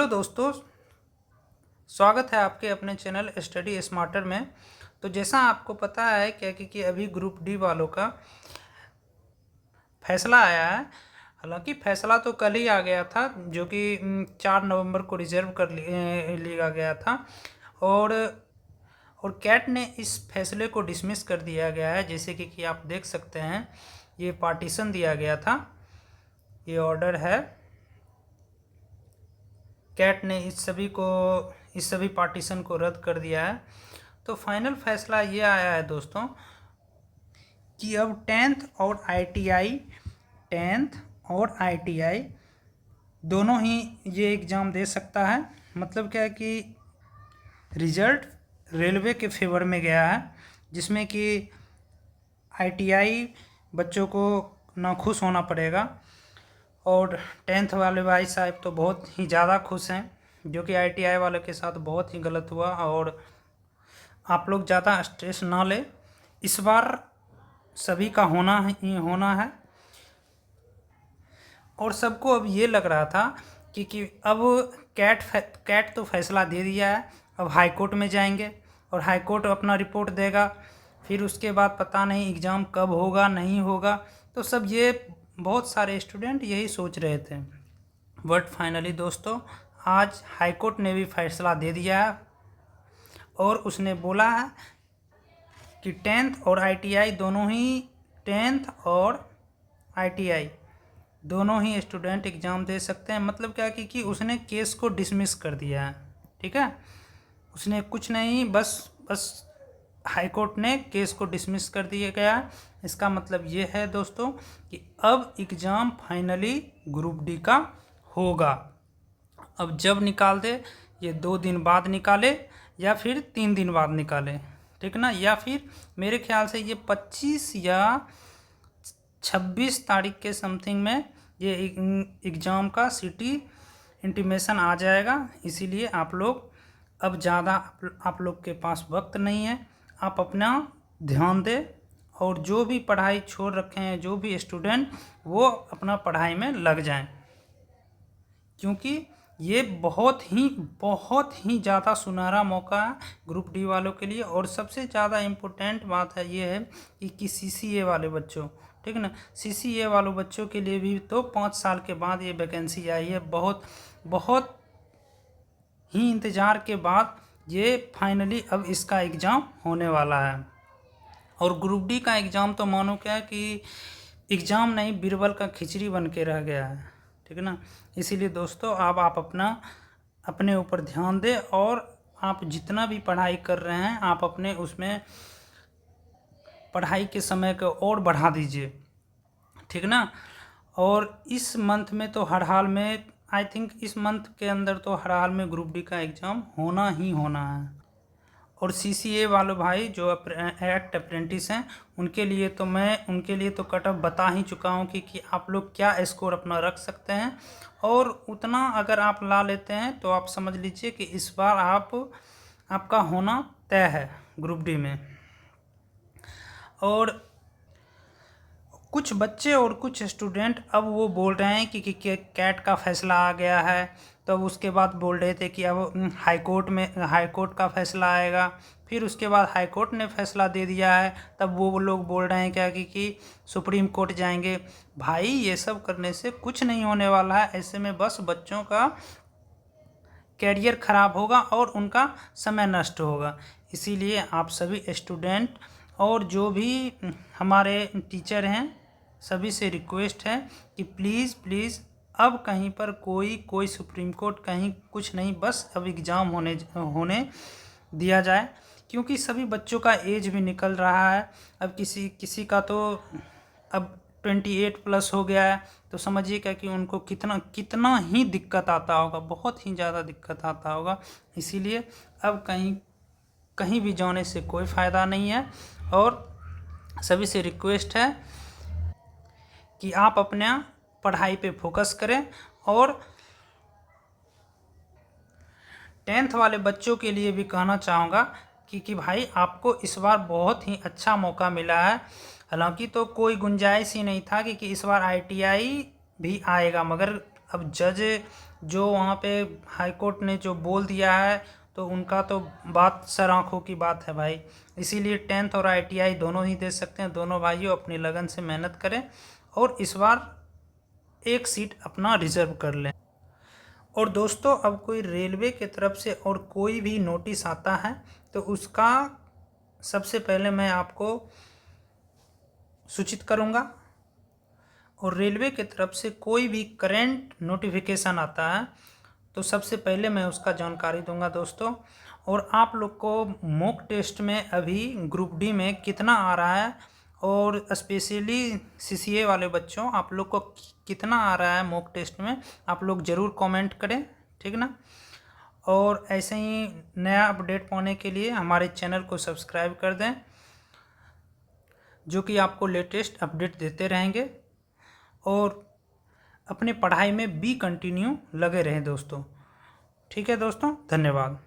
Hello दोस्तों, स्वागत है आपके अपने चैनल स्टडी स्मार्टर में। तो जैसा आपको पता है क्या कि अभी ग्रुप डी वालों का फैसला आया है। हालांकि फैसला तो कल ही आ गया था, जो कि 4 नवंबर को रिजर्व कर लिया गया था। और कैट ने इस फैसले को डिसमिस कर दिया गया है। जैसे कि आप देख सकते हैं, ये पार्टीशन दिया गया था, ये ऑर्डर है। कैट ने इस सभी पार्टीशन को रद्द कर दिया है। तो फाइनल फैसला ये आया है दोस्तों कि अब 10th और ITI दोनों ही ये एग्ज़ाम दे सकता है। मतलब क्या है कि रिजल्ट रेलवे के फेवर में गया है, जिसमें कि ITI बच्चों को नाखुश होना पड़ेगा। और 10th वाले भाई साहब तो बहुत ही ज़्यादा खुश हैं, जो कि ITI वाले के साथ बहुत ही गलत हुआ। और आप लोग ज़्यादा स्ट्रेस ना ले, इस बार सभी का होना ही होना है। और सबको अब ये लग रहा था कि अब कैट तो फैसला दे दिया है, अब हाई कोर्ट में जाएंगे और हाई कोर्ट अपना रिपोर्ट देगा। फिर उसके बाद पता नहीं एग्ज़ाम कब होगा, नहीं होगा। तो सब ये बहुत सारे स्टूडेंट यही सोच रहे थे। बट फाइनली दोस्तों, आज हाई कोर्ट ने भी फैसला दे दिया है और उसने बोला है कि 10th और ITI दोनों ही 10th और ITI दोनों ही स्टूडेंट एग्ज़ाम दे सकते हैं। मतलब क्या कि उसने केस को डिसमिस कर दिया है। ठीक है, उसने कुछ नहीं, बस हाई कोर्ट ने केस को डिसमिस कर दिया गया। इसका मतलब ये है दोस्तों कि अब एग्ज़ाम फाइनली ग्रुप डी का होगा। अब जब निकाल दे, ये 2 दिन बाद निकाले या फिर 3 दिन बाद निकाले, ठीक ना। या फिर मेरे ख्याल से ये 25 या 26 तारीख के समथिंग में ये एग्ज़ाम का सिटी इंटीमेशन आ जाएगा। इसीलिए आप लोग अब ज़्यादा आप लोग के पास वक्त नहीं है, आप अपना ध्यान दें। और जो भी पढ़ाई छोड़ रखे हैं, जो भी स्टूडेंट, वो अपना पढ़ाई में लग जाएं, क्योंकि ये बहुत ही ज़्यादा सुनहरा मौका है ग्रुप डी वालों के लिए। और सबसे ज़्यादा इम्पोर्टेंट बात है ये है कि CCA वाले बच्चों, ठीक ना, CCA वालों बच्चों के लिए भी तो 5 साल के बाद ये वैकेंसी आई है। बहुत ही इंतज़ार के बाद ये फाइनली अब इसका एग्ज़ाम होने वाला है। और ग्रुप डी का एग्ज़ाम तो मानो क्या कि एग्ज़ाम नहीं, बीरबल का खिचड़ी बन के रह गया है, ठीक है ना। इसीलिए दोस्तों, अब आप अपने ऊपर ध्यान दें और आप जितना भी पढ़ाई कर रहे हैं, आप अपने उसमें पढ़ाई के समय को और बढ़ा दीजिए, ठीक ना। और इस मंथ में तो हर हाल में, आई थिंक इस मंथ के अंदर तो हर हाल में ग्रुप डी का एग्ज़ाम होना ही होना है। और CCA वालों भाई जो एक्ट अप्रेंटिस हैं, उनके लिए तो कट ऑफ बता ही चुका हूँ कि आप लोग क्या स्कोर अपना रख सकते हैं। और उतना अगर आप ला लेते हैं तो आप समझ लीजिए कि इस बार आपका होना तय है ग्रुप डी में। और कुछ बच्चे और कुछ स्टूडेंट अब वो बोल रहे हैं कि कैट का फैसला आ गया है, तो उसके बाद बोल रहे थे कि अब हाई कोर्ट का फैसला आएगा। फिर उसके बाद हाई कोर्ट ने फैसला दे दिया है, तब वो लोग बोल रहे हैं क्या कि सुप्रीम कोर्ट जाएंगे। भाई, ये सब करने से कुछ नहीं होने वाला है। ऐसे में बस बच्चों का कैरियर ख़राब होगा और उनका समय नष्ट होगा। इसीलिए आप सभी स्टूडेंट और जो भी हमारे टीचर हैं, सभी से रिक्वेस्ट है कि प्लीज़ अब कहीं पर कोई सुप्रीम कोर्ट कहीं कुछ नहीं, बस अब एग्ज़ाम होने दिया जाए। क्योंकि सभी बच्चों का एज भी निकल रहा है। अब किसी का तो अब 28+ हो गया है, तो समझिए क्या कि उनको कितना ही दिक्कत आता होगा, बहुत ही ज़्यादा दिक्कत आता होगा। इसीलिए अब कहीं भी जाने से कोई फ़ायदा नहीं है। और सभी से रिक्वेस्ट है कि आप अपना पढ़ाई पे फोकस करें। और 10th वाले बच्चों के लिए भी कहना चाहूँगा कि भाई, आपको इस बार बहुत ही अच्छा मौका मिला है। हालांकि तो कोई गुंजाइश ही नहीं था कि इस बार ITI भी आएगा, मगर अब जज जो वहाँ पे हाई कोर्ट ने जो बोल दिया है तो उनका तो बात सर आँखों की बात है भाई। इसीलिए 10th और ITI दोनों ही दे सकते हैं। दोनों भाइयों अपनी लगन से मेहनत करें और इस बार एक सीट अपना रिजर्व कर लें। और दोस्तों अब कोई रेलवे की तरफ से और कोई भी नोटिस आता है तो उसका सबसे पहले मैं आपको सूचित करूंगा। और रेलवे की तरफ से कोई भी करंट नोटिफिकेशन आता है तो सबसे पहले मैं उसका जानकारी दूंगा दोस्तों। और आप लोग को मॉक टेस्ट में अभी ग्रुप डी में कितना आ रहा है और स्पेशली CCA वाले बच्चों आप लोग को कितना आ रहा है मॉक टेस्ट में, आप लोग ज़रूर कमेंट करें, ठीक ना। और ऐसे ही नया अपडेट पाने के लिए हमारे चैनल को सब्सक्राइब कर दें, जो कि आपको लेटेस्ट अपडेट देते रहेंगे। और अपने पढ़ाई में भी कंटिन्यू लगे रहें दोस्तों। ठीक है दोस्तों, धन्यवाद।